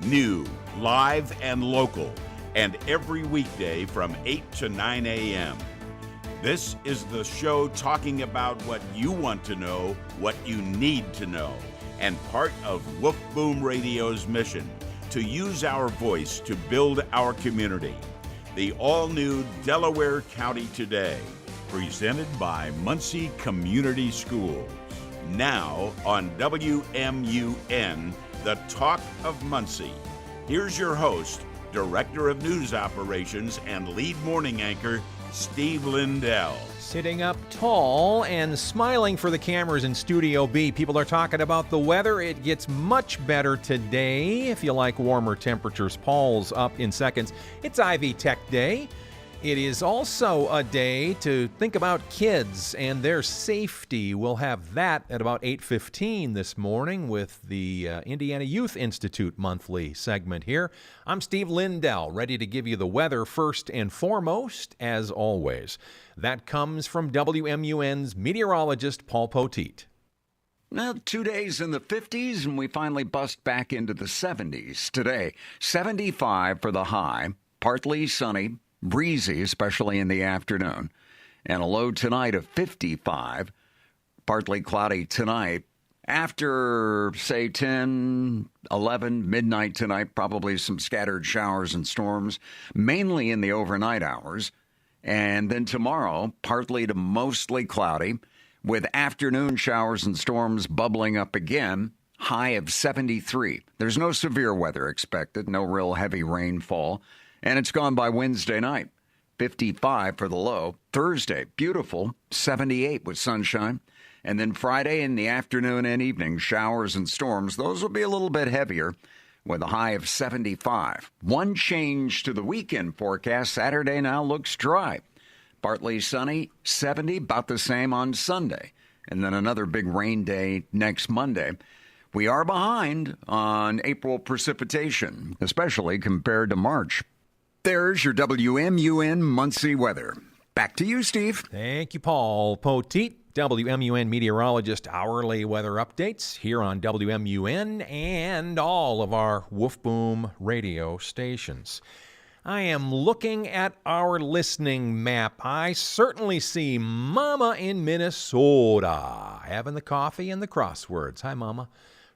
New, live, and local, and every weekday from 8 to 9 a.m. This is the show talking about what you want to know, what you need to know, and part of Woof Boom Radio's mission to use our voice to build our community. The all-new Delaware County Today, presented by Muncie Community Schools. Now on WMUN, the Talk of Muncie. Here's your host, Director of News Operations and lead morning anchor, Steve Lindell. Sitting up tall and smiling for the cameras in Studio B. People are talking about the weather. It gets much better today. If you like warmer temperatures, Paul's up in seconds. It's Ivy Tech Day. It is also a day to think about kids and their safety. We'll have that at about 8:15 this morning with the Indiana Youth Institute monthly segment here. I'm Steve Lindell, ready to give you the weather first and foremost, as always. That comes from WMUN's meteorologist, Paul Poteet. Now, 2 days in the 50s, and we finally bust back into the 70s today. 75 for the high, partly sunny, breezy, especially in the afternoon, and a low tonight of 55, partly cloudy tonight. After, say, 10, 11, midnight tonight, probably some scattered showers and storms, mainly in the overnight hours. And then tomorrow, partly to mostly cloudy, with afternoon showers and storms bubbling up again, high of 73. There's no severe weather expected, no real heavy rainfall. And it's gone by Wednesday night, 55 for the low. Thursday, beautiful, 78 with sunshine. And then Friday in the afternoon and evening, showers and storms. Those will be a little bit heavier with a high of 75. One change to the weekend forecast. Saturday now looks dry. Partly sunny, 70, about the same on Sunday. And then another big rain day next Monday. We are behind on April precipitation, especially compared to March. There's your WMUN Muncie weather. Back to you, Steve. Thank you, Paul Poteet, WMUN meteorologist. Hourly weather updates here on WMUN and all of our Woof Boom radio stations. I am looking at our listening map. I certainly see Mama in Minnesota having the coffee and the crosswords. Hi, Mama.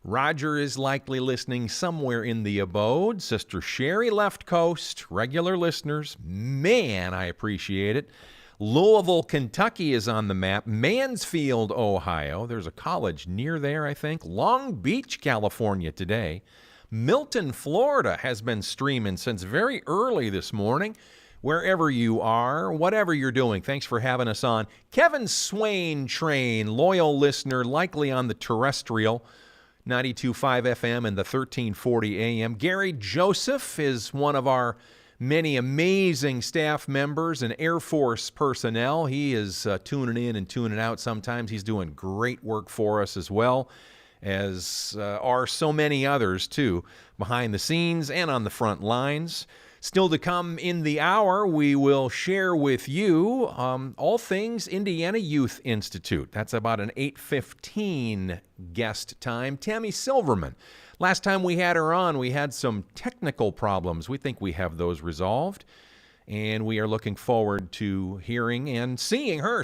Roger is likely listening somewhere in the abode. Sister Sherry, left coast. Regular listeners, man, I appreciate it. Louisville, Kentucky is on the map. Mansfield, Ohio. There's a college near there, I think. Long Beach, California today. Milton, Florida has been streaming since very early this morning. Wherever you are, whatever you're doing, thanks for having us on. Kevin Swain Train, loyal listener, likely on the terrestrial 92.5 FM and the 1340 AM. Gary Joseph is one of our many amazing staff members and Air Force personnel. He is tuning in and tuning out sometimes. He's doing great work for us as well, as are so many others, too, behind the scenes and on the front lines. Still to come in the hour, we will share with you all things Indiana Youth Institute. That's about an 8:15 guest time. Tammy Silverman. Last time we had her on, we had some technical problems. We think we have those resolved. And we are looking forward to hearing and seeing her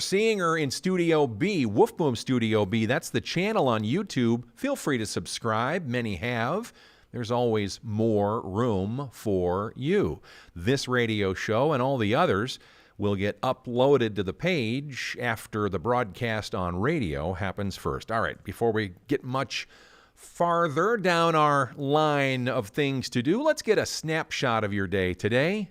in Studio B, Woof Boom Studio B. That's the channel on YouTube. Feel free to subscribe. Many have. There's always more room for you. This radio show and all the others will get uploaded to the page after the broadcast on radio happens first. All right, before we get much farther down our line of things to do, let's get a snapshot of your day today.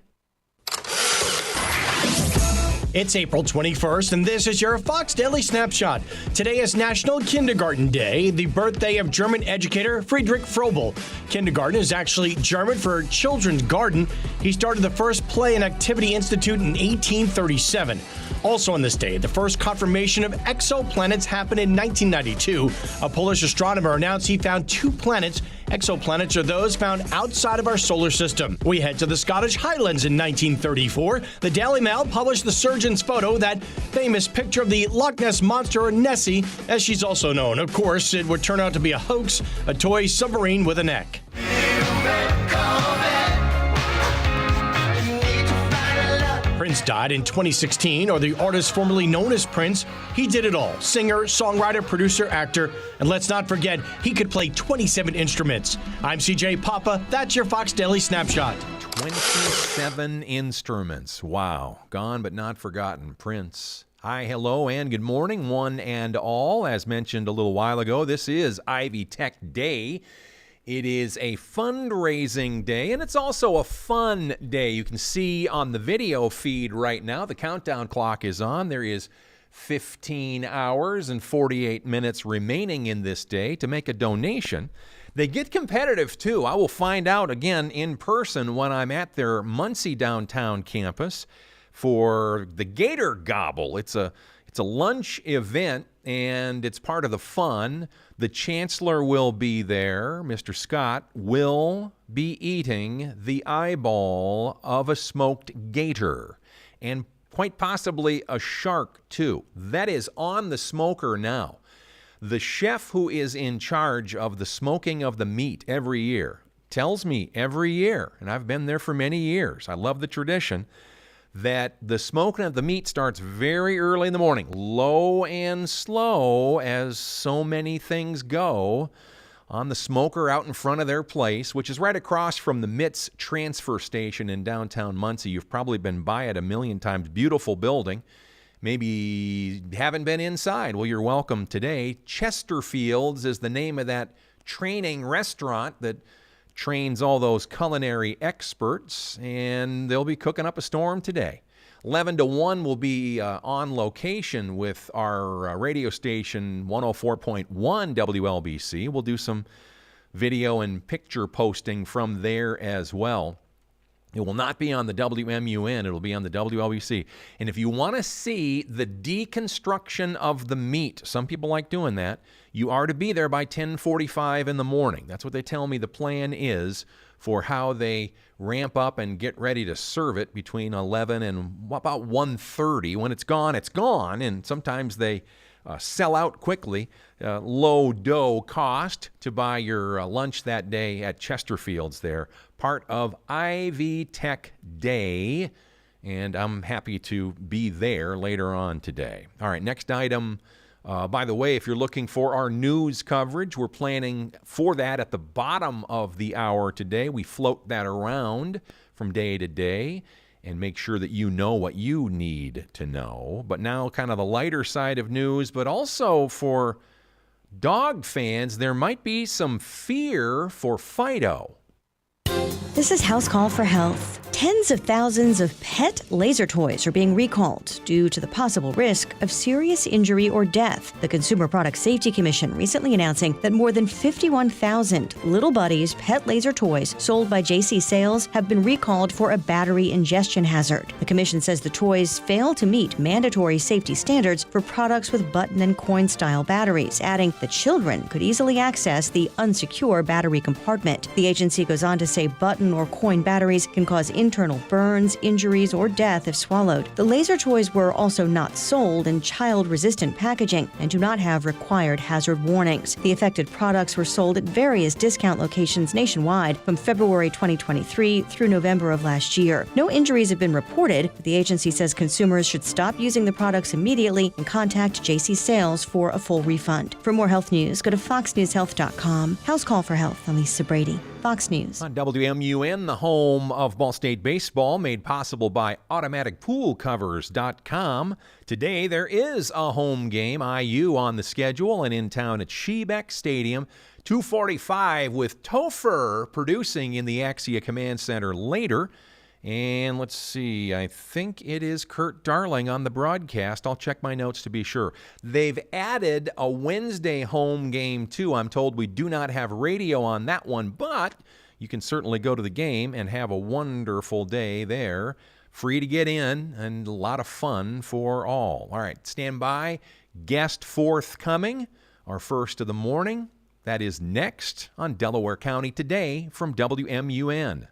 It's April 21st, and this is your Fox Daily Snapshot. Today is National Kindergarten Day, the birthday of German educator Friedrich Froebel. Kindergarten is actually German for children's garden. He started the first Play and Activity Institute in 1837. Also on this day, the first confirmation of exoplanets happened in 1992. A Polish astronomer announced he found 2 planets. Exoplanets are those found outside of our solar system. We head to the Scottish Highlands in 1934. The Daily Mail published the surgeon's photo, that famous picture of the Loch Ness Monster, or Nessie, as she's also known. Of course, it would turn out to be a hoax, a toy submarine with a neck. Prince died in 2016, or the artist formerly known as Prince, he did it all. Singer, songwriter, producer, actor, and let's not forget, he could play 27 instruments. I'm CJ Papa. That's your Fox Daily Snapshot. 27 instruments. Wow. Gone but not forgotten. Prince. Hi, hello, and good morning, one and all. As mentioned a little while ago, this is Ivy Tech Day. It is a fundraising day, and it's also a fun day. You can see on the video feed right now, the countdown clock is on. There is 15 hours and 48 minutes remaining in this day to make a donation. They get competitive, too. I will find out again in person when I'm at their Muncie downtown campus for the Gator Gobble. It's a lunch event, and it's part of the fun. The Chancellor will be there. Mr. Scott will be eating the eyeball of a smoked gator, and quite possibly a shark, too. That is on the smoker now. The chef who is in charge of the smoking of the meat every year tells me every year, and I've been there for many years, I love the tradition, that the smoking of the meat starts very early in the morning, low and slow, as so many things go, on the smoker out in front of their place, which is right across from the MITS transfer station in downtown Muncie. You've probably been by it a million times. Beautiful building. Maybe haven't been inside. Well, you're welcome today. Chesterfield's is the name of that training restaurant that trains all those culinary experts, and they'll be cooking up a storm today. 11 to 1 will be on location with our radio station 104.1 WLBC. We'll do some video and picture posting from there as well. It will not be on the WMUN. It'll be on the WLBC. And if you want to see the deconstruction of the meat, some people like doing that, you are to be there by 10:45 in the morning. That's what they tell me the plan is for how they ramp up and get ready to serve it between 11 and about 1:30. When it's gone, it's gone. And sometimes they sell out quickly. Low dough cost to buy your lunch that day at Chesterfield's there. Part of Ivy Tech Day, and I'm happy to be there later on today. All right, next item. By the way, if you're looking for our news coverage, we're planning for that at the bottom of the hour today. We float that around from day to day and make sure that you know what you need to know. But now kind of the lighter side of news, but also for dog fans, there might be some fear for Fido. This is House Call for Health. Tens of thousands of pet laser toys are being recalled due to the possible risk of serious injury or death. The Consumer Product Safety Commission recently announcing that more than 51,000 Little Buddies pet laser toys sold by JC Sales have been recalled for a battery ingestion hazard. The commission says the toys fail to meet mandatory safety standards for products with button and coin style batteries, adding that children could easily access the unsecure battery compartment. The agency goes on to say button or coin batteries can cause internal burns, injuries, or death if swallowed. The laser toys were also not sold in child-resistant packaging and do not have required hazard warnings. The affected products were sold at various discount locations nationwide from February 2023 through November of last year. No injuries have been reported, but the agency says consumers should stop using the products immediately and contact JC Sales for a full refund. For more health news, go to foxnewshealth.com. House Call for Health, I'm Lisa Brady. Fox News. On WMUN, the home of Ball State baseball, made possible by automaticpoolcovers.com. Today there is a home game, IU on the schedule and in town at Shebeck Stadium. 2:45 with Topher producing in the Axia Command Center later. And let's see, I think it is Kurt Darling on the broadcast. I'll check my notes to be sure. They've added a Wednesday home game, too. I'm told we do not have radio on that one, but you can certainly go to the game and have a wonderful day there. Free to get in and a lot of fun for all. All right, stand by. Guest forthcoming, our first of the morning. That is next on Delaware County Today from WMUN.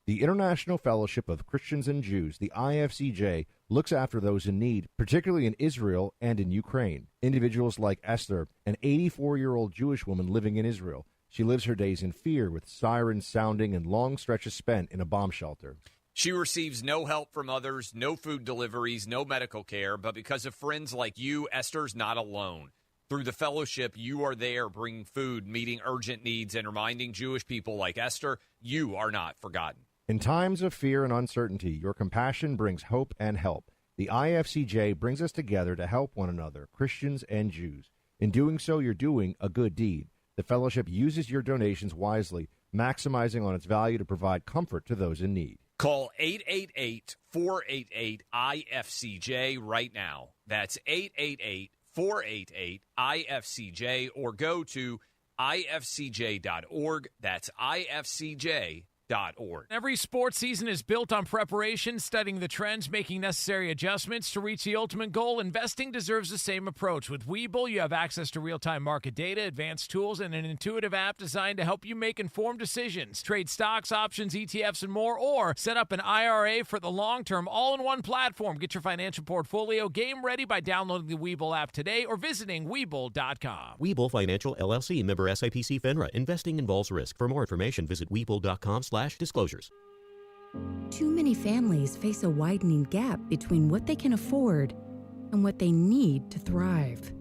The International Fellowship of Christians and Jews, the IFCJ, looks after those in need, particularly in Israel and in Ukraine. Individuals like Esther, an 84-year-old Jewish woman living in Israel. She lives her days in fear with sirens sounding and long stretches spent in a bomb shelter. She receives no help from others, no food deliveries, no medical care, but because of friends like you, Esther's not alone. Through the fellowship, you are there bringing food, meeting urgent needs, and reminding Jewish people like Esther, you are not forgotten. In times of fear and uncertainty, your compassion brings hope and help. The IFCJ brings us together to help one another, Christians and Jews. In doing so, you're doing a good deed. The fellowship uses your donations wisely, maximizing on its value to provide comfort to those in need. Call 888-488-IFCJ right now. That's 888-488-IFCJ, or go to ifcj.org. That's ifcj.org. Every sports season is built on preparation, studying the trends, making necessary adjustments to reach the ultimate goal. Investing deserves the same approach. With Webull, you have access to real-time market data, advanced tools, and an intuitive app designed to help you make informed decisions. Trade stocks, options, ETFs, and more, or set up an IRA for the long term, all in one platform. Get your financial portfolio game ready by downloading the Webull app today or visiting Webull.com. Webull Financial LLC, member SIPC FINRA. Investing involves risk. For more information, visit Webull.com/disclosures. Too many families face a widening gap between what they can afford and what they need to thrive.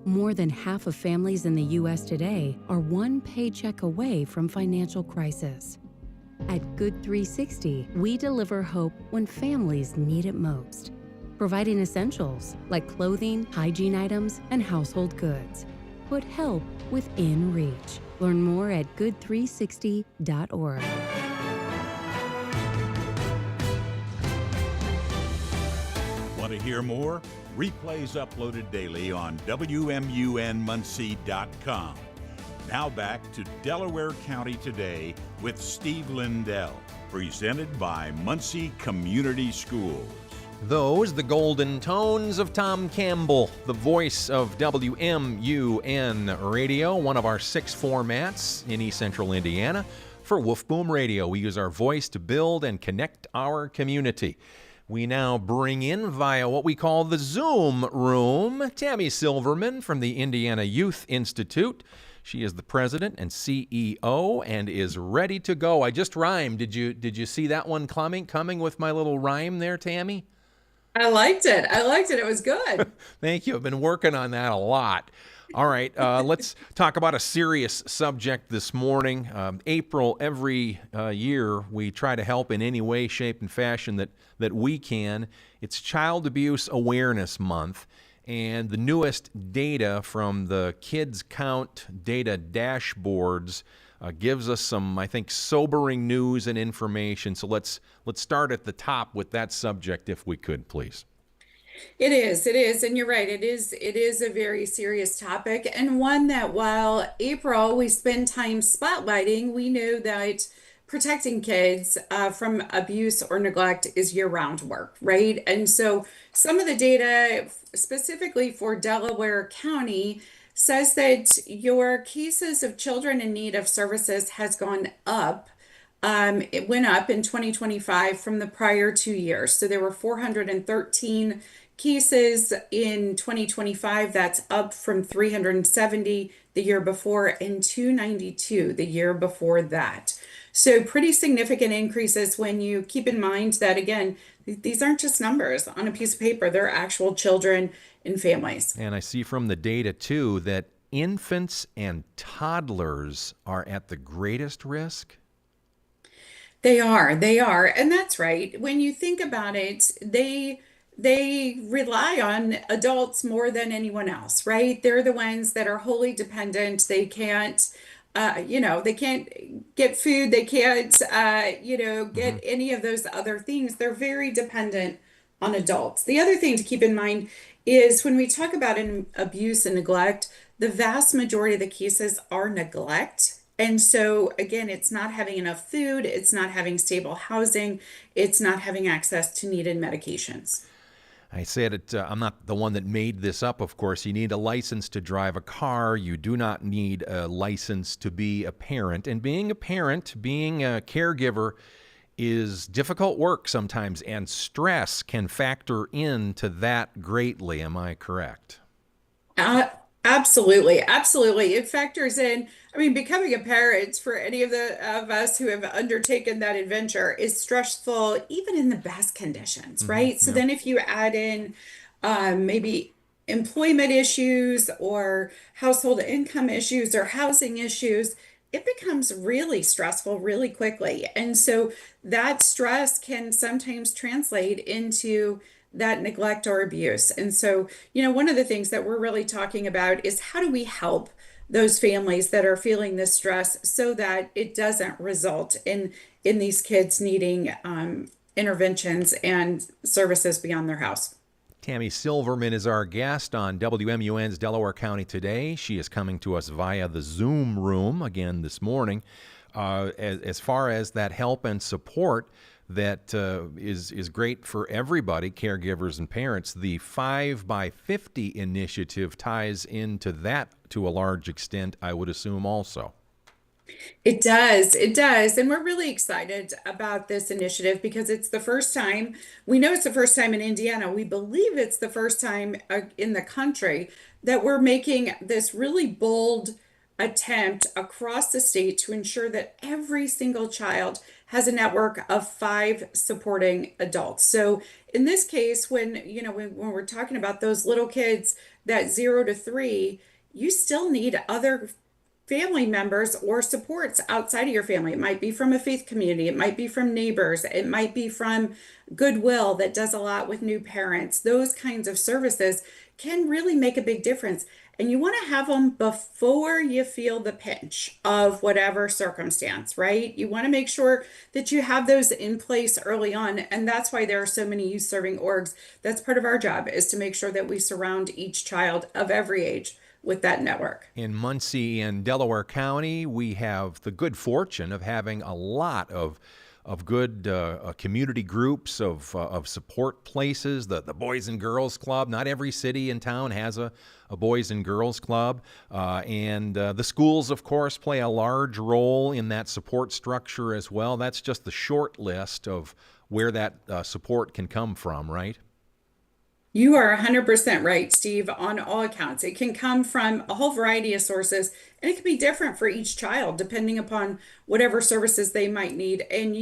More than half of families in the U.S. today are one paycheck away from financial crisis. At Good 360, we deliver hope when families need it most, providing essentials like clothing, hygiene items, and household goods. Put help within reach. Learn more at good360.org. Want to hear more? Replays uploaded daily on WMUNmuncie.com. Now back to Delaware County Today with Steve Lindell, presented by Muncie Community Schools. Those, the golden tones of Tom Campbell, the voice of WMUN Radio, one of our 6 formats in East Central Indiana. For Wolf Boom Radio, we use our voice to build and connect our community. We now bring in via what we call the Zoom room, Tammy Silverman from the Indiana Youth Institute. She is the president and CEO and is ready to go. I just rhymed. Did you see that one coming with my little rhyme there, Tammy? I liked it. It was good. Thank you. I've been working on that a lot. All right, let's talk about a serious subject this morning. April, every year, we try to help in any way, shape, and fashion that we can. It's Child Abuse Awareness Month, and the newest data from the Kids Count data dashboards gives us some, I think, sobering news and information. So let's start at the top with that subject, if we could, please. It is, and you're right. It is a very serious topic, and one that while April we spend time spotlighting, we know that protecting kids from abuse or neglect is year-round work, right? And so some of the data specifically for Delaware County says that your cases of children in need of services has gone up. It went up in 2025 from the prior 2 years. So there were 413 cases in 2025. That's up from 370 the year before and 292 the year before that. So pretty significant increases when you keep in mind that, again, these aren't just numbers on a piece of paper. They're actual children and families. And I see from the data, too, that infants and toddlers are at the greatest risk. They are. And that's right. When you think about it, they rely on adults more than anyone else, right? They're the ones that are wholly dependent. They can't, they can't get food. They can't, get any of those other things. They're very dependent on adults. The other thing to keep in mind is when we talk about abuse and neglect, the vast majority of the cases are neglect. And so, again, it's not having enough food, it's not having stable housing, it's not having access to needed medications. I said it, I'm not the one that made this up, of course. You need a license to drive a car. You do not need a license to be a parent. And being a parent, being a caregiver, is difficult work sometimes, and stress can factor into that greatly. Am I correct? Absolutely, absolutely. It factors in. I mean, becoming a parent for any of us who have undertaken that adventure is stressful, even in the best conditions, right? So Yeah. then, if you add in maybe employment issues or household income issues or housing issues, it becomes really stressful really quickly. And so that stress can sometimes translate into that neglect or abuse. And so, one of the things that we're really talking about is how do we help those families that are feeling this stress so that it doesn't result in these kids needing interventions and services beyond their house. Tammy Silverman is our guest on WMUN's Delaware County Today. She is coming to us via the Zoom room again this morning. As far as that help and support that is great for everybody, caregivers and parents, the 5 by 50 initiative ties into that to a large extent, I would assume also. It does. It does. And we're really excited about this initiative because it's the first time, we know it's the first time in Indiana. We believe it's the first time in the country that we're making this really bold attempt across the state to ensure that every single child has a network of 5 supporting adults. So in this case, when we're talking about those little kids, that 0 to 3, you still need other family members or supports outside of your family. It might be from a faith community, it might be from neighbors, it might be from Goodwill that does a lot with new parents. Those kinds of services can really make a big difference. And you want to have them before you feel the pinch of whatever circumstance, right? You want to make sure that you have those in place early on. And that's why there are so many youth serving orgs. That's part of our job, is to make sure that we surround each child of every age with that network. In Muncie and Delaware County, we have the good fortune of having a lot of good community groups of support places. The Boys and Girls Club. Not every city in town has a Boys and Girls Club, and the schools, of course, play a large role in that support structure as well. That's just the short list of where that support can come from, right? You are 100% right, Steve, on all accounts. It can come from a whole variety of sources, and it can be different for each child depending upon whatever services they might need. And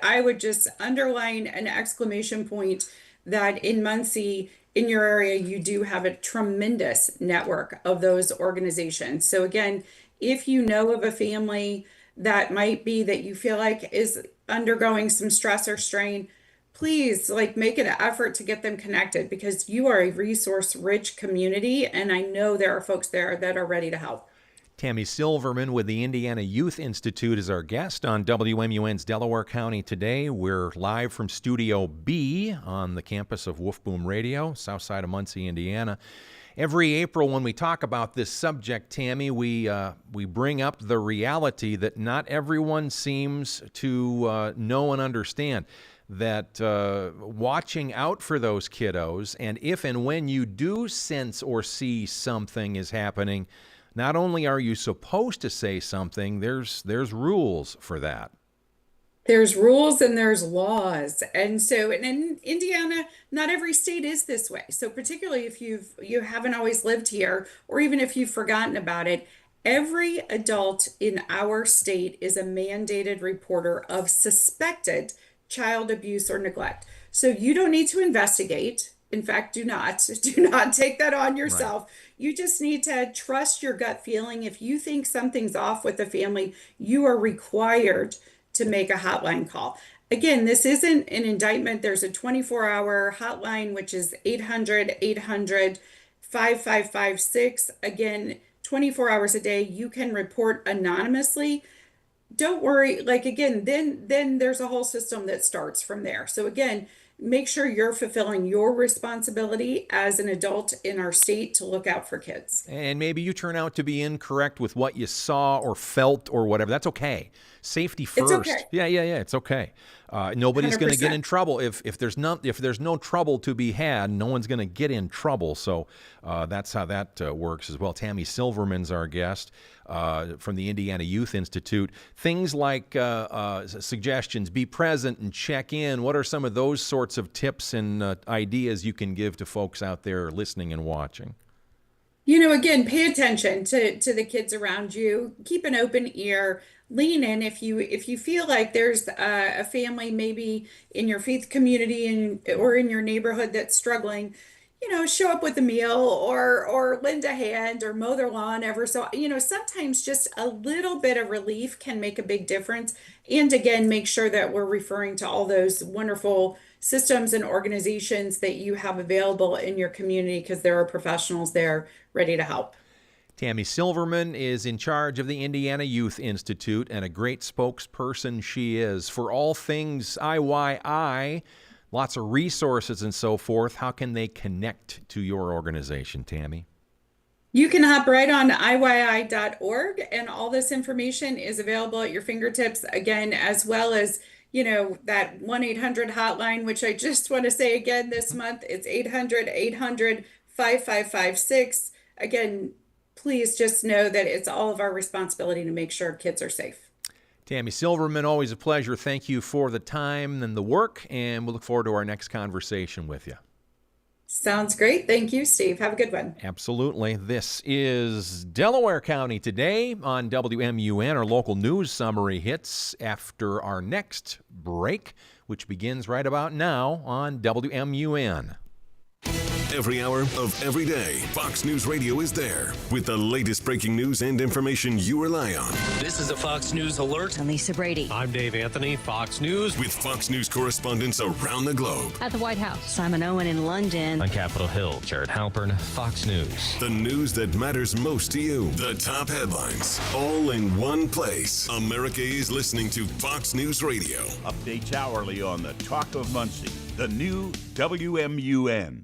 I would just underline an exclamation point that in Muncie, in your area, you do have a tremendous network of those organizations. So again, if you know of a family that might be that you feel like is undergoing some stress or strain, please make an effort to get them connected because you are a resource rich community. And I know there are folks there that are ready to help. Tammy Silverman with the Indiana Youth Institute is our guest on WMUN's Delaware County Today. We're live from Studio B on the campus of Wolf Boom Radio, south side of Muncie, Indiana. Every April when we talk about this subject, Tammy, we bring up the reality that not everyone seems to know and understand. That watching out for those kiddos, and if and when you do sense or see something is happening, not only are you supposed to say something, there's rules for that. There's rules and there's laws. And in Indiana, not every state is this way. So particularly if you haven't always lived here, or even if you've forgotten about it, every adult in our state is a mandated reporter of suspected child abuse or neglect. So you don't need to investigate. In fact, do not take that on yourself. Right. You just need to trust your gut feeling. If you think something's off with the family, you are required to make a hotline call. Again, this isn't an indictment. There's a 24-hour hotline, which is 800-800-5556. Again, 24 hours a day. You can report anonymously. Don't worry, then there's a whole system that starts from there. So again, make sure you're fulfilling your responsibility as an adult in our state to look out for kids. And maybe you turn out to be incorrect with what you saw or felt or whatever. That's okay. Safety first. It's okay. Yeah, it's okay. Nobody's going to get in trouble. If there's no trouble to be had, no one's going to get in trouble. So that's how that works as well. Tammy Silverman's our guest from the Indiana Youth Institute. Things like suggestions, be present and check in. What are some of those sorts of tips and ideas you can give to folks out there listening and watching? Again, pay attention to the kids around you. Keep an open ear. Lean in if you feel like there's a family maybe in your faith community or in your neighborhood that's struggling. Show up with a meal or lend a hand or mow their lawn ever so. Sometimes just a little bit of relief can make a big difference. And again, make sure that we're referring to all those wonderful systems and organizations that you have available in your community because there are professionals there ready to help. Tammy Silverman is in charge of the Indiana Youth Institute, and a great spokesperson she is for all things IYI, lots of resources and so forth. How can they connect to your organization, Tammy? You can hop right on IYI.org, and all this information is available at your fingertips, again, as well as that 1-800 hotline, which I just want to say again this month, it's 800-800-5556. Again, please just know that it's all of our responsibility to make sure kids are safe. Tammy Silverman, always a pleasure. Thank you for the time and the work, and we'll look forward to our next conversation with you. Sounds great. Thank you, Steve. Have a good one. Absolutely. This is Delaware County Today on WMUN. Our local news summary hits after our next break, which begins right about now on WMUN. Every hour of every day, Fox News Radio is there with the latest breaking news and information you rely on. This is a Fox News Alert. I'm Lisa Brady. I'm Dave Anthony, Fox News. With Fox News correspondents around the globe. At the White House, Simon Owen in London. On Capitol Hill, Jared Halpern, Fox News. The news that matters most to you. The top headlines, all in one place. America is listening to Fox News Radio. Updates hourly on the Talk of Muncie, the new WMUN.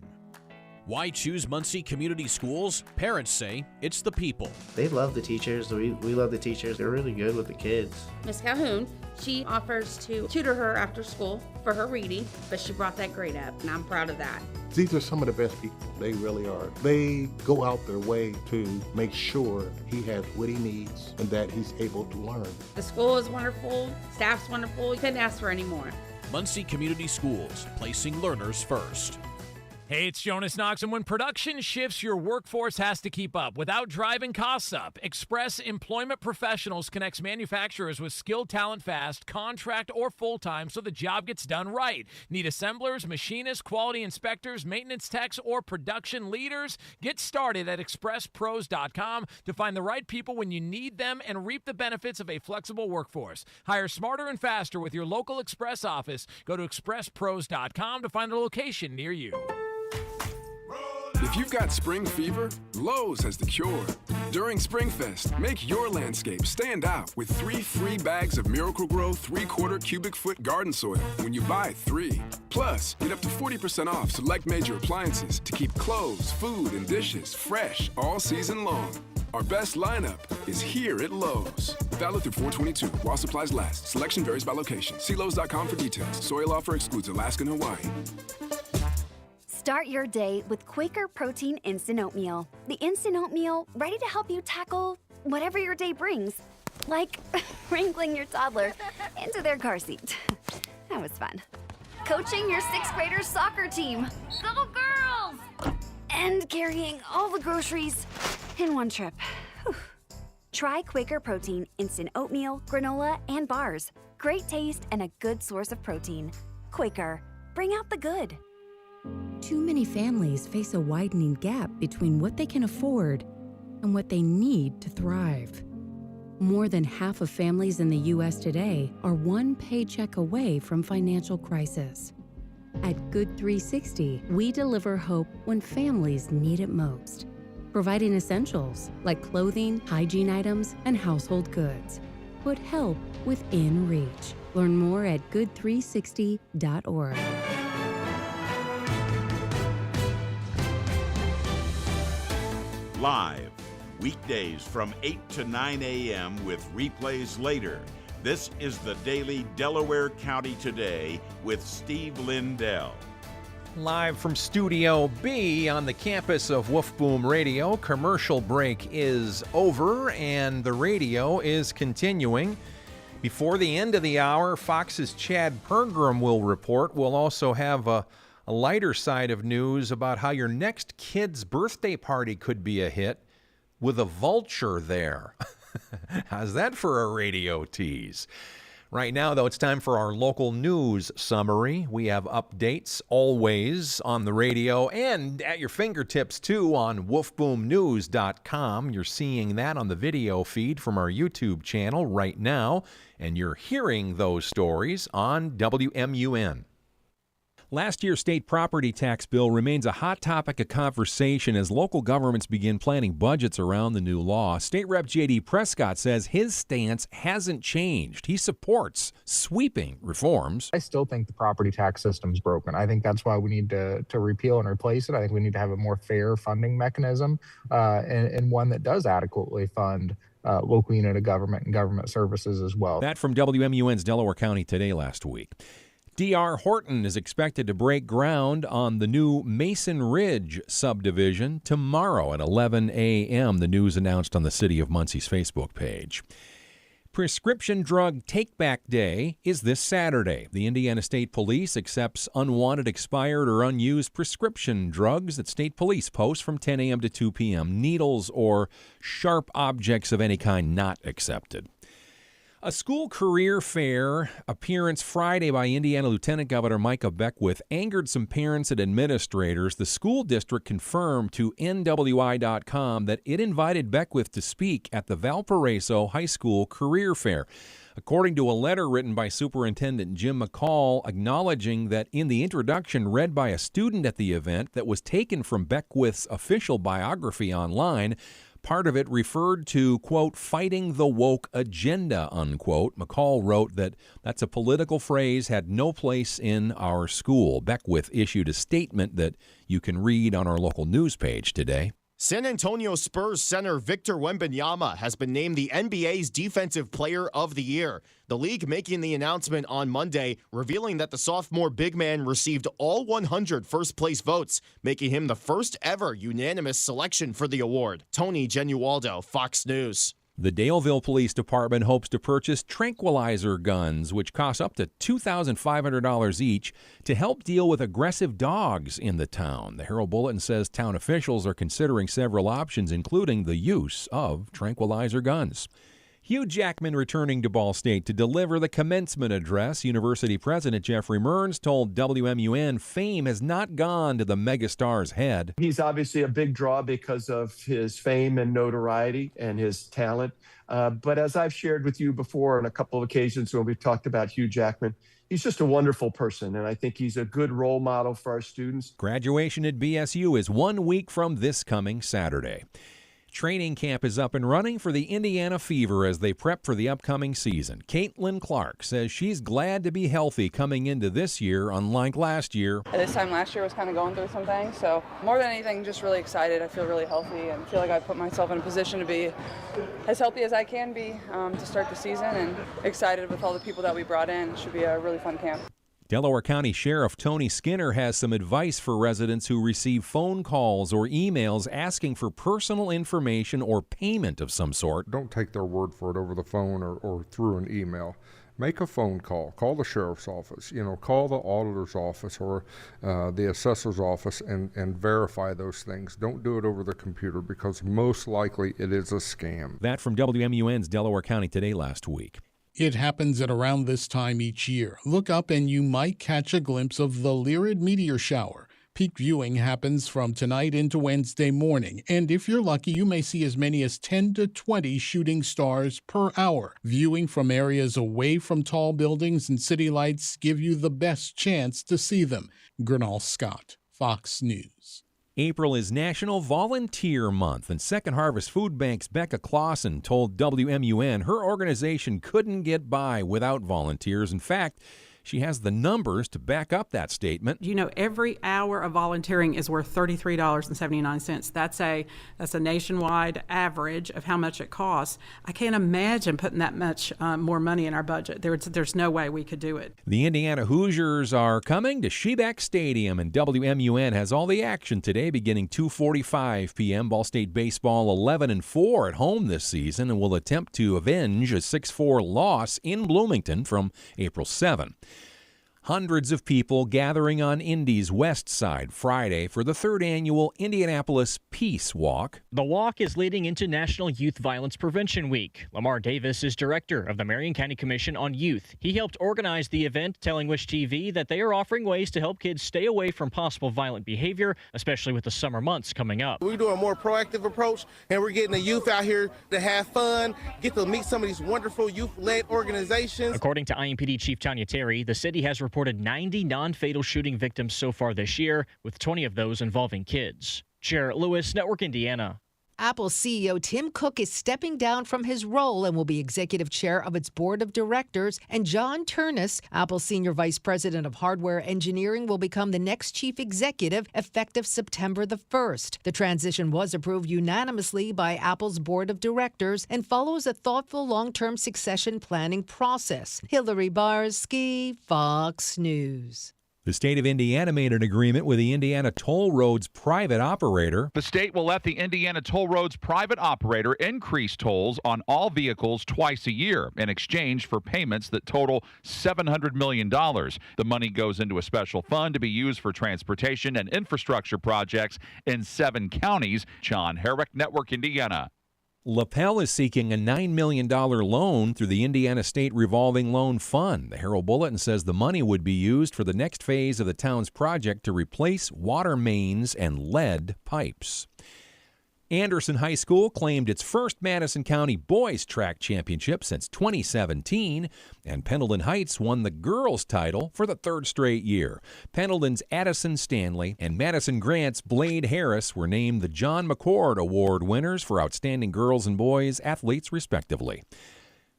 Why choose Muncie Community Schools? Parents say it's the people. They love the teachers. We love the teachers. They're really good with the kids. Miss Calhoun, she offers to tutor her after school for her reading, but she brought that grade up, and I'm proud of that. These are some of the best people. They really are. They go out their way to make sure he has what he needs and that he's able to learn. The school is wonderful. Staff's wonderful. You couldn't ask for any more. Muncie Community Schools, placing learners first. Hey, it's Jonas Knox, and when production shifts, your workforce has to keep up without driving costs up. Express Employment Professionals connects manufacturers with skilled talent fast, contract or full-time, so the job gets done right. Need assemblers, machinists, quality inspectors, maintenance techs, or production leaders? Get started at expresspros.com to find the right people when you need them and reap the benefits of a flexible workforce. Hire smarter and faster with your local Express office. Go to expresspros.com to find a location near you. If you've got spring fever, Lowe's has the cure. During SpringFest, make your landscape stand out with 3 free bags of Miracle-Gro 3/4 cubic foot garden soil when you buy 3. Plus, get up to 40% off select major appliances to keep clothes, food, and dishes fresh all season long. Our best lineup is here at Lowe's. Valid through 4/22 while supplies last. Selection varies by location. See Lowe's.com for details. Soil offer excludes Alaska and Hawaii. Start your day with Quaker Protein Instant Oatmeal. The instant oatmeal ready to help you tackle whatever your day brings, like wrangling your toddler into their car seat. That was fun. Coaching your 6th graders soccer team. Go girls! And carrying all the groceries in one trip. Whew. Try Quaker Protein Instant Oatmeal, granola, and bars. Great taste and a good source of protein. Quaker, bring out the good. Too many families face a widening gap between what they can afford and what they need to thrive. More than half of families in the U.S. today are one paycheck away from financial crisis. At Good 360, we deliver hope when families need it most, providing essentials like clothing, hygiene items, and household goods. Put help within reach. Learn more at good360.org. Live, weekdays from 8 to 9 a.m. with replays later. This is the Daily Delaware County Today with Steve Lindell. Live from Studio B on the campus of Woof Boom Radio. Commercial break is over and the radio is continuing. Before the end of the hour, Fox's Chad Pergram will report. We'll also have a A lighter side of news about how your next kid's birthday party could be a hit with a vulture there. How's that for a radio tease? Right now, though, it's time for our local news summary. We have updates always on the radio and at your fingertips, too, on wolfboomnews.com. You're seeing that on the video feed from our YouTube channel right now, and you're hearing those stories on WMUN. Last year's state property tax bill remains a hot topic of conversation as local governments begin planning budgets around the new law. State Rep J.D. Prescott says his stance hasn't changed. He supports sweeping reforms. I still think the property tax system's broken. I think that's why we need to repeal and replace it. I think we need to have a more fair funding mechanism and one that does adequately fund local unit of government and government services as well. That from WMUN's Delaware County Today last week. D.R. Horton is expected to break ground on the new Mason Ridge subdivision tomorrow at 11 a.m., the news announced on the City of Muncie's Facebook page. Prescription Drug Take-Back Day is this Saturday. The Indiana State Police accepts unwanted, expired, or unused prescription drugs that state police post from 10 a.m. to 2 p.m. Needles or sharp objects of any kind not accepted. A school career fair appearance Friday by Indiana Lieutenant Governor Micah Beckwith angered some parents and administrators. The school district confirmed to NWI.com that it invited Beckwith to speak at the Valparaiso High School career fair. According to a letter written by Superintendent Jim McCall acknowledging that in the introduction read by a student at the event that was taken from Beckwith's official biography online, part of it referred to, quote, fighting the woke agenda, unquote. McCall wrote that that's a political phrase, had no place in our school. Beckwith issued a statement that you can read on our local news page today. San Antonio Spurs center Victor Wembanyama has been named the NBA's Defensive Player of the Year. The league making the announcement on Monday, revealing that the sophomore big man received all 100 first-place votes, making him the first ever unanimous selection for the award. Tony Genualdo, Fox News. The Daleville Police Department hopes to purchase tranquilizer guns, which cost up to $2,500 each, to help deal with aggressive dogs in the town. The Herald Bulletin says town officials are considering several options, including the use of tranquilizer guns. Hugh Jackman returning to Ball State to deliver the commencement address. University President Jeffrey Mearns told WMUN fame has not gone to the megastar's head. He's obviously a big draw because of his fame and notoriety and his talent. But as I've shared with you before on a couple of occasions when we've talked about Hugh Jackman, he's just a wonderful person, and I think he's a good role model for our students. Graduation at BSU is 1 week from this coming Saturday. Training camp is up and running for the Indiana Fever as they prep for the upcoming season. Caitlin Clark says she's glad to be healthy coming into this year, unlike last year. This time last year was kind of going through some things, so more than anything, just really excited. I feel really healthy and feel like I put myself in a position to be as healthy as I can be to start the season, and excited with all the people that we brought in. It should be a really fun camp. Delaware County Sheriff Tony Skinner has some advice for residents who receive phone calls or emails asking for personal information or payment of some sort. Don't take their word for it over the phone or through an email. Make a phone call. Call the sheriff's office. Call the auditor's office or the assessor's office and verify those things. Don't do it over the computer because most likely it is a scam. That from WMUN's Delaware County Today last week. It happens at around this time each year. Look up and you might catch a glimpse of the Lyrid meteor shower. Peak viewing happens from tonight into Wednesday morning, and if you're lucky, you may see as many as 10 to 20 shooting stars per hour. Viewing from areas away from tall buildings and city lights give you the best chance to see them. Gernal Scott, Fox News. April is National Volunteer Month, and Second Harvest Food Bank's Becca Clausen told WMUN her organization couldn't get by without volunteers. In fact, she has the numbers to back up that statement. Every hour of volunteering is worth $33.79. That's a nationwide average of how much it costs. I can't imagine putting that much more money in our budget. There's no way we could do it. The Indiana Hoosiers are coming to Shebeck Stadium, and WMUN has all the action today beginning 2:45 p.m. Ball State baseball 11-4 at home this season and will attempt to avenge a 6-4 loss in Bloomington from April 7. Hundreds of people gathering on Indy's west side Friday for the 3rd annual Indianapolis Peace Walk. The walk is leading into National Youth Violence Prevention Week. Lamar Davis is director of the Marion County Commission on Youth. He helped organize the event, telling Wish TV that they are offering ways to help kids stay away from possible violent behavior, especially with the summer months coming up. We're doing a more proactive approach, and we're getting the youth out here to have fun, get to meet some of these wonderful youth-led organizations. According to IMPD Chief Tanya Terry, the city has reported 90 non-fatal shooting victims so far this year, with 20 of those involving kids. Jarrett Lewis, Network Indiana. Apple CEO Tim Cook is stepping down from his role and will be executive chair of its board of directors. And John Turnus, Apple's senior vice president of hardware engineering, will become the next chief executive effective September the 1st. The transition was approved unanimously by Apple's board of directors and follows a thoughtful long-term succession planning process. Hillary Barsky, Fox News. The state of Indiana made an agreement with the Indiana Toll Roads private operator. The state will let the Indiana Toll Roads private operator increase tolls on all vehicles twice a year in exchange for payments that total $700 million. The money goes into a special fund to be used for transportation and infrastructure projects in 7 counties. John Herrick, Network Indiana. LaPel is seeking a $9 million loan through the Indiana State Revolving Loan Fund. The Herald Bulletin says the money would be used for the next phase of the town's project to replace water mains and lead pipes. Anderson High School claimed its first Madison County boys track championship since 2017, and Pendleton Heights won the girls title for the 3rd straight year. Pendleton's Addison Stanley and Madison Grant's Blade Harris were named the John McCord Award winners for outstanding girls and boys athletes, respectively.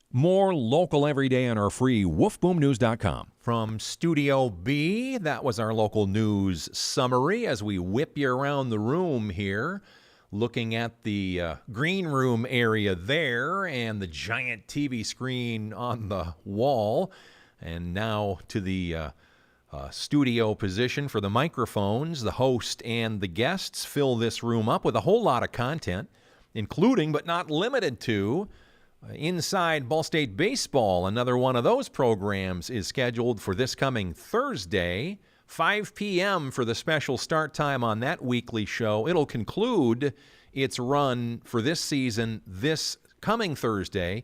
More local every day on our free woofboomnews.com. From Studio B, that was our local news summary as we whip you around the room here. Looking at the green room area there and the giant TV screen on the wall. And now to the studio position for the microphones. The host and the guests fill this room up with a whole lot of content, including but not limited to Inside Ball State Baseball. Another one of those programs is scheduled for this coming Thursday. 5 p.m. for the special start time on that weekly show. It'll conclude its run for this season this coming Thursday,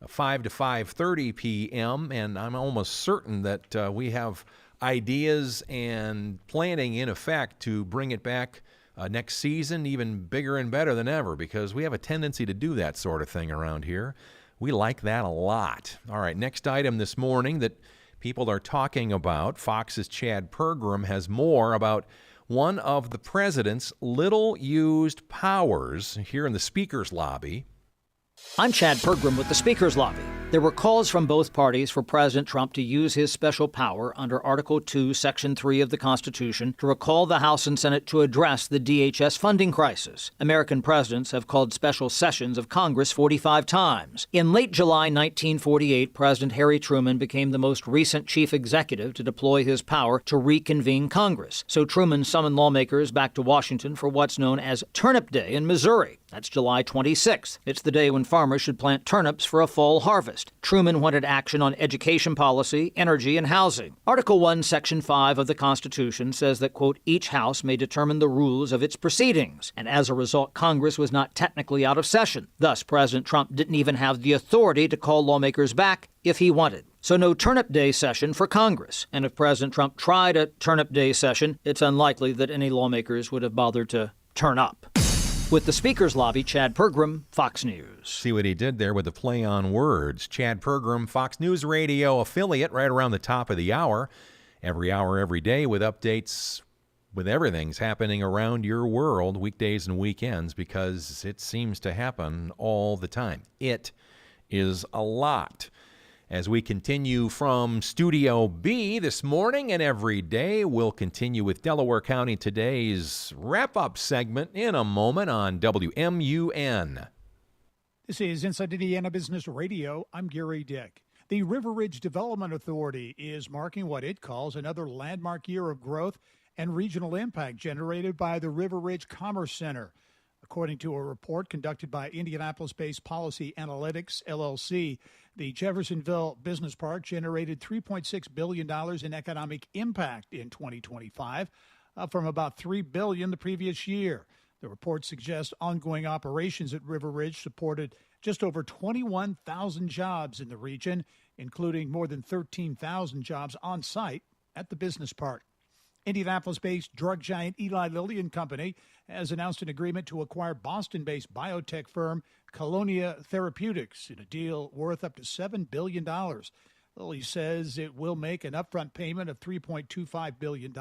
5 to 5:30 p.m., and I'm almost certain that we have ideas and planning in effect to bring it back next season even bigger and better than ever, because we have a tendency to do that sort of thing around here. We like that a lot. All right, next item this morning that people are talking about. Fox's Chad Pergram has more about one of the president's little-used powers here in the Speaker's Lobby. I'm Chad Pergram with the Speaker's Lobby. There were calls from both parties for President Trump to use his special power under Article 2, Section 3 of the Constitution to recall the House and Senate to address the DHS funding crisis. American presidents have called special sessions of Congress 45 times. In late July 1948, President Harry Truman became the most recent chief executive to deploy his power to reconvene Congress. So Truman summoned lawmakers back to Washington for what's known as Turnip Day in Missouri. That's July 26th. It's the day when farmers should plant turnips for a fall harvest. Truman wanted action on education policy, energy, and housing. Article 1, Section 5 of the Constitution says that, quote, each house may determine the rules of its proceedings. And as a result, Congress was not technically out of session. Thus, President Trump didn't even have the authority to call lawmakers back if he wanted. So no Turnip Day session for Congress. And if President Trump tried a Turnip Day session, it's unlikely that any lawmakers would have bothered to turn up. With the Speaker's Lobby, Chad Pergram, Fox News. See what he did there with the play on words. Chad Pergram, Fox News Radio affiliate, right around the top of the hour. Every hour, every day, with updates with everything's happening around your world, weekdays and weekends, because it seems to happen all the time. It is a lot. As we continue from Studio B this morning and every day, we'll continue with Delaware County Today's wrap-up segment in a moment on WMUN. This is Inside Indiana Business Radio. I'm Gary Dick. The River Ridge Development Authority is marking what it calls another landmark year of growth and regional impact generated by the River Ridge Commerce Center. According to a report conducted by Indianapolis-based Policy Analytics, LLC, the Jeffersonville Business Park generated $3.6 billion in economic impact in 2025, up from about $3 billion the previous year. The report suggests ongoing operations at River Ridge supported just over 21,000 jobs in the region, including more than 13,000 jobs on site at the business park. Indianapolis-based drug giant Eli Lilly and Company has announced an agreement to acquire Boston-based biotech firm Colonia Therapeutics in a deal worth up to $7 billion. Lilly says it will make an upfront payment of $3.25 billion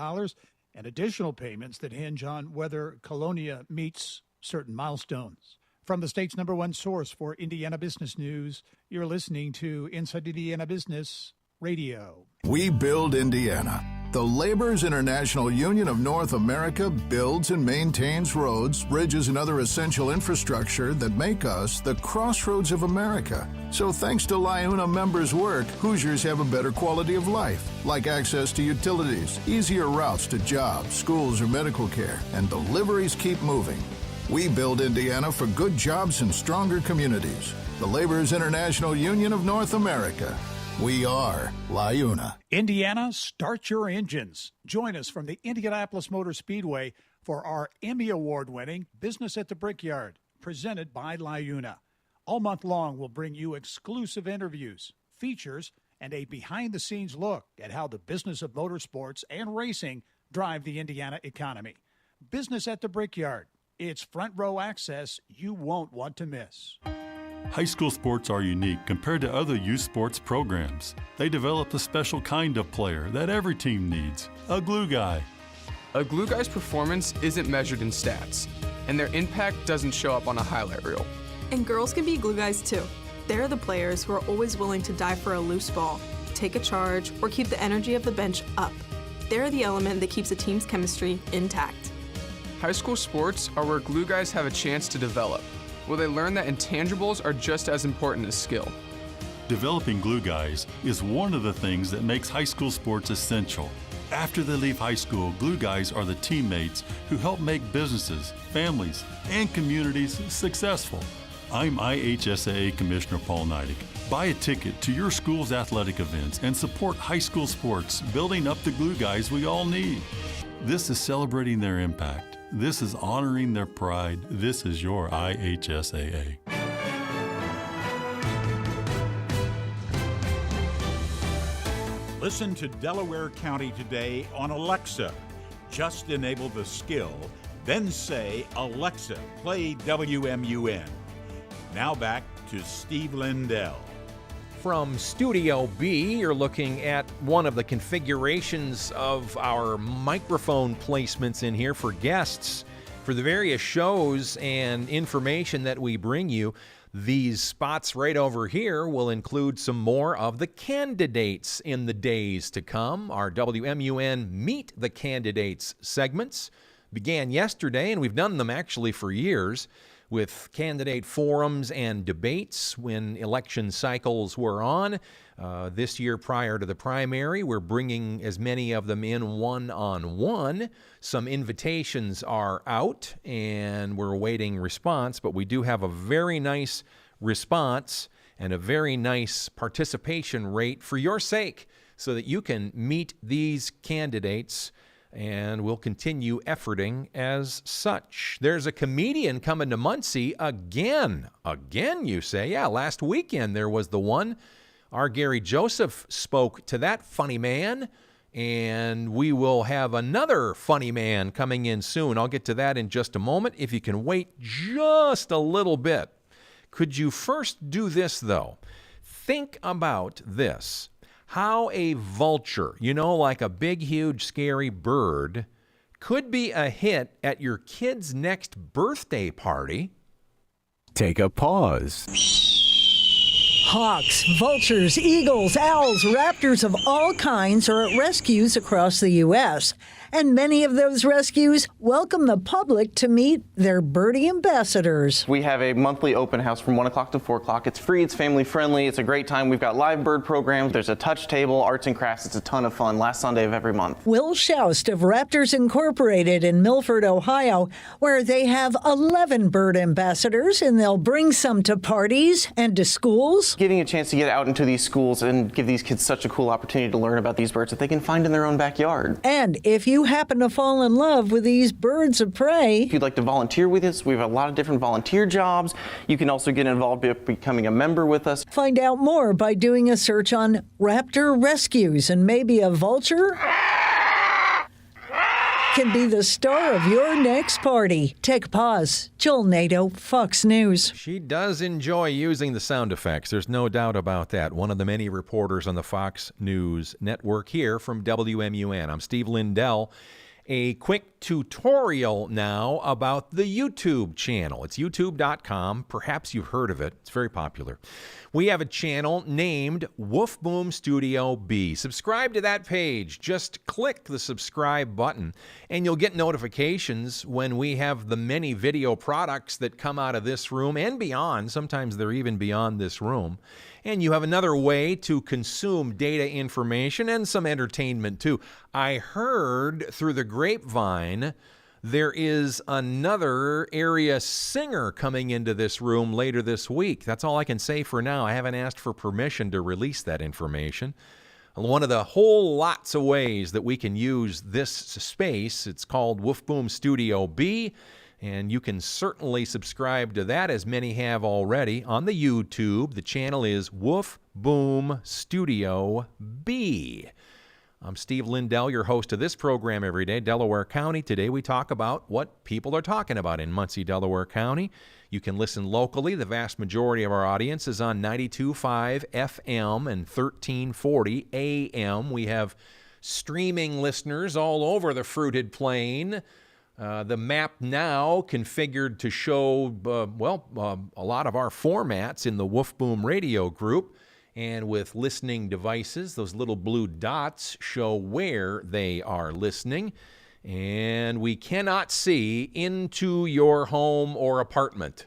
and additional payments that hinge on whether Colonia meets certain milestones. From the state's #1 source for Indiana business news, you're listening to Inside Indiana Business Radio. We build Indiana. The Laborers International Union of North America builds and maintains roads, bridges, and other essential infrastructure that make us the crossroads of America. So thanks to LIUNA members' work, Hoosiers have a better quality of life, like access to utilities, easier routes to jobs, schools, or medical care, and deliveries keep moving. We build Indiana for good jobs and stronger communities. The Laborers International Union of North America. We are LIUNA. Indiana, start your engines. Join us from the Indianapolis Motor Speedway for our Emmy Award-winning Business at the Brickyard, presented by LIUNA. All month long, we'll bring you exclusive interviews, features, and a behind-the-scenes look at how the business of motorsports and racing drive the Indiana economy. Business at the Brickyard. It's front row access you won't want to miss. High school sports are unique compared to other youth sports programs. They develop a special kind of player that every team needs, a glue guy. A glue guy's performance isn't measured in stats, and their impact doesn't show up on a highlight reel. And girls can be glue guys too. They're the players who are always willing to dive for a loose ball, take a charge, or keep the energy of the bench up. They're the element that keeps a team's chemistry intact. High school sports are where glue guys have a chance to develop, where they learn that intangibles are just as important as skill. Developing glue guys is one of the things that makes high school sports essential. After they leave high school, glue guys are the teammates who help make businesses, families, and communities successful. I'm IHSAA Commissioner Paul Neidig. Buy a ticket to your school's athletic events and support high school sports, building up the glue guys we all need. This is celebrating their impact. This is honoring their pride. This is your IHSAA. Listen to Delaware County Today on Alexa. Just enable the skill, then say, Alexa, play WMUN. Now back to Steve Lindell. From Studio B, you're looking at one of the configurations of our microphone placements in here for guests. For the various shows and information that we bring you, these spots right over here will include some more of the candidates in the days to come. Our WMUN Meet the Candidates segments began yesterday, and we've done them actually for years, with candidate forums and debates when election cycles were on. This year, prior to the primary, we're bringing as many of them in one-on-one. Some invitations are out, and we're awaiting response, but we do have a very nice response and a very nice participation rate for your sake so that you can meet these candidates, and we'll continue efforting as such. There's a comedian coming to Muncie again. Again, you say? Yeah, last weekend there was the one. Our Gary Joseph spoke to that funny man, and we will have another funny man coming in soon. I'll get to that in just a moment. If you can wait just a little bit. Could you first do this, though? Think about this. How a vulture, like a big, huge, scary bird, could be a hit at your kid's next birthday party. Take a pause. Hawks, vultures, eagles, owls, raptors of all kinds are at rescues across the U.S. And many of those rescues welcome the public to meet their birdie ambassadors. We have a monthly open house from 1 o'clock to 4 o'clock. It's free, it's family friendly, it's a great time. We've got live bird programs, there's a touch table, arts and crafts. It's a ton of fun. Last Sunday of every month. Will Shoust of Raptors Incorporated in Milford, Ohio, where they have 11 bird ambassadors, and they'll bring some to parties and to schools. Giving a chance to get out into these schools and give these kids such a cool opportunity to learn about these birds that they can find in their own backyard. And if you happen to fall in love with these birds of prey, if you'd like to volunteer with us, we have a lot of different volunteer jobs. You can also get involved by becoming a member with us. Find out more by doing a search on raptor rescues, and maybe a vulture can be the star of your next party. Take a pause. Joel Nato, Fox News. She does enjoy using the sound effects. There's no doubt about that. One of the many reporters on the Fox News network here from WMUN. I'm Steve Lindell. A quick tutorial now about the YouTube channel. It's youtube.com. Perhaps you've heard of it. It's very popular. We have a channel named Woof Boom Studio B. Subscribe to that page. Just click the subscribe button, and you'll get notifications when we have the many video products that come out of this room and beyond. Sometimes they're even beyond this room. And you have another way to consume data information and some entertainment, too. I heard through the grapevine there is another area singer coming into this room later this week. That's all I can say for now. I haven't asked for permission to release that information. One of the whole lots of ways that we can use this space, it's called Woof Boom Studio B. And you can certainly subscribe to that, as many have already, on the YouTube. The channel is Woof Boom Studio B. I'm Steve Lindell, your host of this program every day, Delaware County. Today we talk about what people are talking about in Muncie, Delaware County. You can listen locally. The vast majority of our audience is on 92.5 FM and 1340 AM. We have streaming listeners all over the fruited plain. The map now configured to show, a lot of our formats in the Woof Boom radio group. And with listening devices, those little blue dots show where they are listening. And we cannot see into your home or apartment.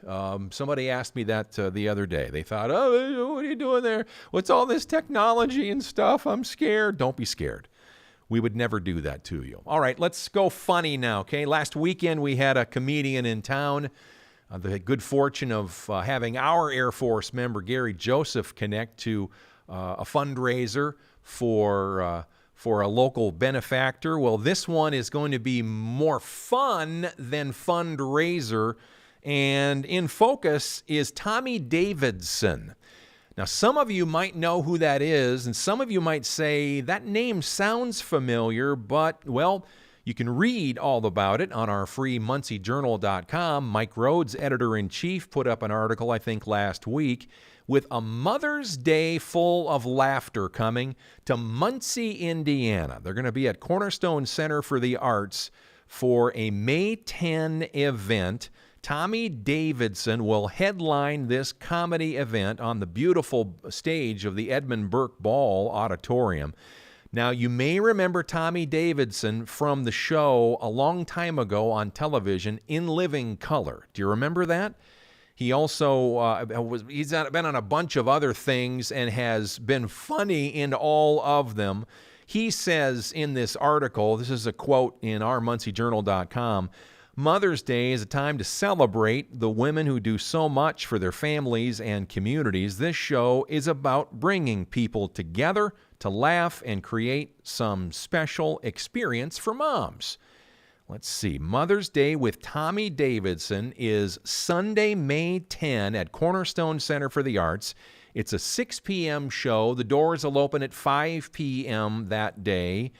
Somebody asked me that the other day. They thought, oh, what are you doing there? What's all this technology and stuff? I'm scared. Don't be scared. We would never do that to you. All right, let's go funny now, okay? Last weekend we had a comedian in town. The good fortune of having our Air Force member, Gary Joseph, connect to a fundraiser for a local benefactor. Well, this one is going to be more fun than fundraiser. And in focus is Tommy Davidson. Now, some of you might know who that is, and some of you might say, that name sounds familiar, but, well, you can read all about it on our free MuncieJournal.com. Mike Rhodes, editor-in-chief, put up an article, I think, last week, with a Mother's Day full of laughter coming to Muncie, Indiana. They're going to be at Cornerstone Center for the Arts for a May 10 event. Tommy Davidson will headline this comedy event on the beautiful stage of the Edmund Burke Ball Auditorium. Now, you may remember Tommy Davidson from the show a long time ago on television, In Living Color. Do you remember that? He also he's been on a bunch of other things and has been funny in all of them. He says in this article, this is a quote in our MuncieJournal.com, Mother's Day is a time to celebrate the women who do so much for their families and communities. This show is about bringing people together to laugh and create some special experience for moms. Let's see. Mother's Day with Tommy Davidson is Sunday, May 10 at Cornerstone Center for the Arts. It's a 6 p.m. show. The doors will open at 5 p.m. that day,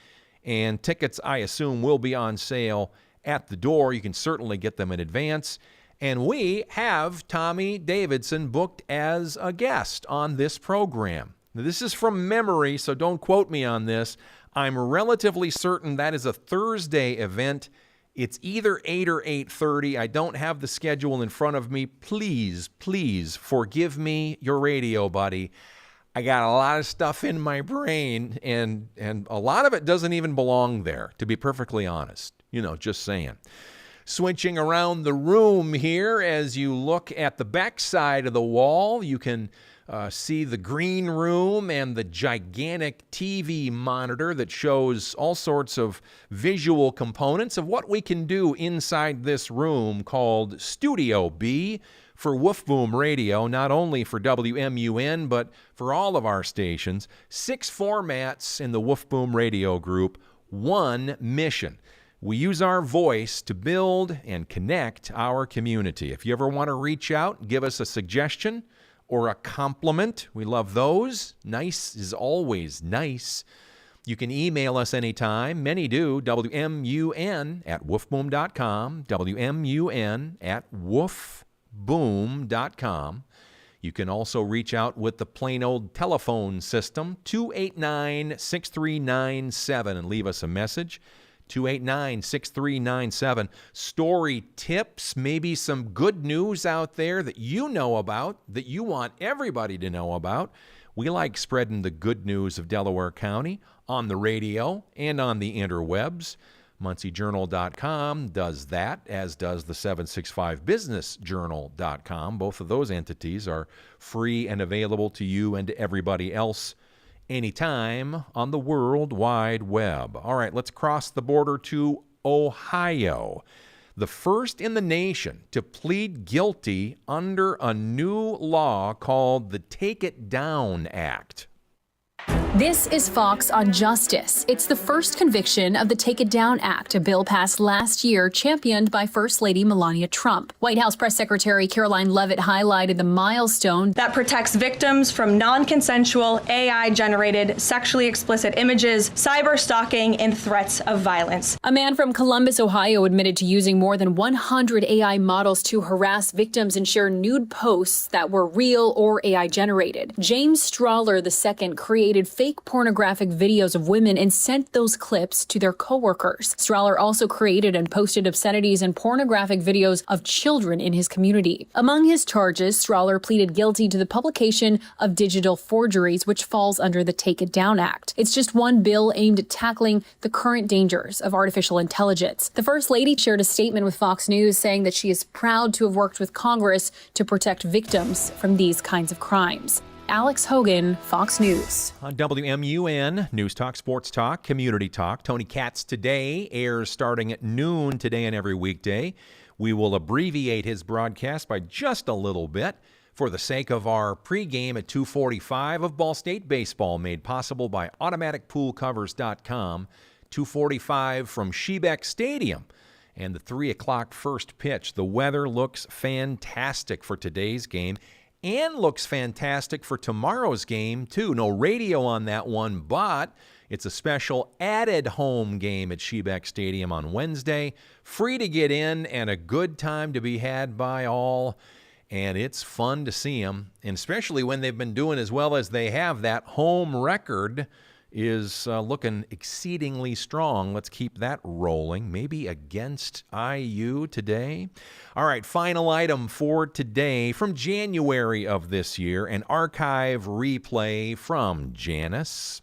and tickets, I assume, will be on sale at the door. You can certainly get them in advance. And we have Tommy Davidson booked as a guest on this program. Now, this is from memory, so don't quote me on this. I'm relatively certain that is a Thursday event. It's either 8 or 8:30. I don't have the schedule in front of me. Please, please forgive me, your radio buddy. I got a lot of stuff in my brain, and a lot of it doesn't even belong there, to be perfectly honest. Just saying. Switching around the room here, as you look at the back side of the wall, you can see the green room and the gigantic TV monitor that shows all sorts of visual components of what we can do inside this room called Studio B for Woof Boom Radio, not only for WMUN, but for all of our stations. 6 formats in the Woof Boom Radio group, 1 mission. We use our voice to build and connect our community. If you ever want to reach out, give us a suggestion or a compliment, we love those. Nice is always nice. You can email us anytime. Many do. WMUN@woofboom.com. WMUN@woofboom.com. You can also reach out with the plain old telephone system, 289-6397, and leave us a message. 289-6397. Story tips, maybe some good news out there that you know about, that you want everybody to know about. We like spreading the good news of Delaware County on the radio and on the interwebs. MuncieJournal.com does that, as does the 765BusinessJournal.com. Both of those entities are free and available to you and to everybody else anytime on the World Wide Web. All right, let's cross the border to Ohio. The first in the nation to plead guilty under a new law called the Take It Down Act. This is Fox on Justice. It's the first conviction of the Take It Down Act, a bill passed last year championed by First Lady Melania Trump. White House Press Secretary Caroline Leavitt highlighted the milestone that protects victims from non-consensual, AI-generated, sexually explicit images, cyber stalking, and threats of violence. A man from Columbus, Ohio admitted to using more than 100 AI models to harass victims and share nude posts that were real or AI-generated. James Strawler II created fake pornographic videos of women and sent those clips to their coworkers. Strawler also created and posted obscenities and pornographic videos of children in his community. Among his charges, Strawler pleaded guilty to the publication of digital forgeries, which falls under the Take It Down Act. It's just one bill aimed at tackling the current dangers of artificial intelligence. The First Lady shared a statement with Fox News saying that she is proud to have worked with Congress to protect victims from these kinds of crimes. Alex Hogan, Fox News. On WMUN, News Talk, Sports Talk, Community Talk, Tony Katz Today airs starting at noon today and every weekday. We will abbreviate his broadcast by just a little bit for the sake of our pregame at 2:45 of Ball State baseball, made possible by AutomaticPoolCovers.com. 2:45 from Shebeck Stadium. And the 3 o'clock first pitch. The weather looks fantastic for today's game. And looks fantastic for tomorrow's game, too. No radio on that one, but it's a special added home game at Shebeck Stadium on Wednesday. Free to get in and a good time to be had by all. And it's fun to see them, and especially when they've been doing as well as they have. That home record is looking exceedingly strong. Let's keep that rolling. Maybe against IU today. All right, final item for today from January of this year, an archive replay from Janice.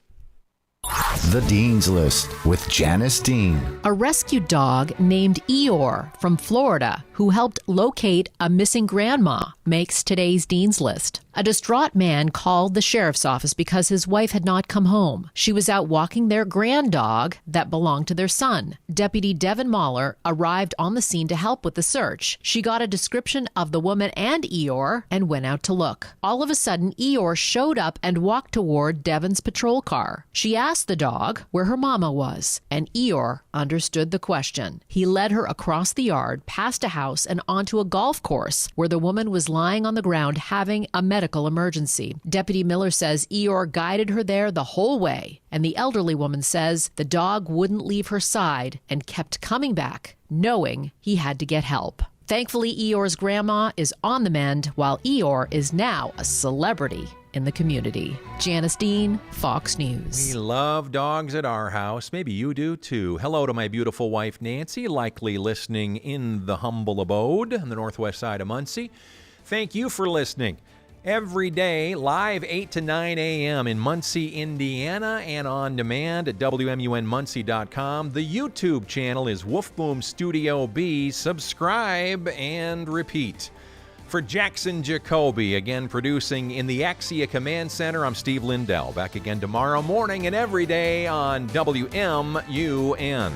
The Dean's List with Janice Dean. A rescue dog named Eeyore from Florida, who helped locate a missing grandma, makes today's Dean's List. A distraught man called the sheriff's office because his wife had not come home. She was out walking their grand dog that belonged to their son. Deputy Devin Mahler arrived on the scene to help with the search. She got a description of the woman and Eeyore and went out to look. All of a sudden, Eeyore showed up and walked toward Devin's patrol car. She asked the dog where her mama was, and Eeyore understood the question. He led her across the yard, past a house, and onto a golf course where the woman was lying on the ground having a medical emergency. Deputy Miller says Eeyore guided her there the whole way, and the elderly woman says the dog wouldn't leave her side and kept coming back, knowing he had to get help. Thankfully, Eeyore's grandma is on the mend, while Eeyore is now a celebrity in the community. Janice Dean, Fox News. We love dogs at our house. Maybe you do too. Hello to my beautiful wife, Nancy, likely listening in the humble abode on the northwest side of Muncie. Thank you for listening Every day, live 8 to 9 a.m. in Muncie, Indiana, and on demand at WMUNmuncie.com. The YouTube channel is Wolfboom Studio B. Subscribe and repeat. For Jackson Jacoby, again producing in the Axia Command Center, I'm Steve Lindell. Back again tomorrow morning and every day on WMUN.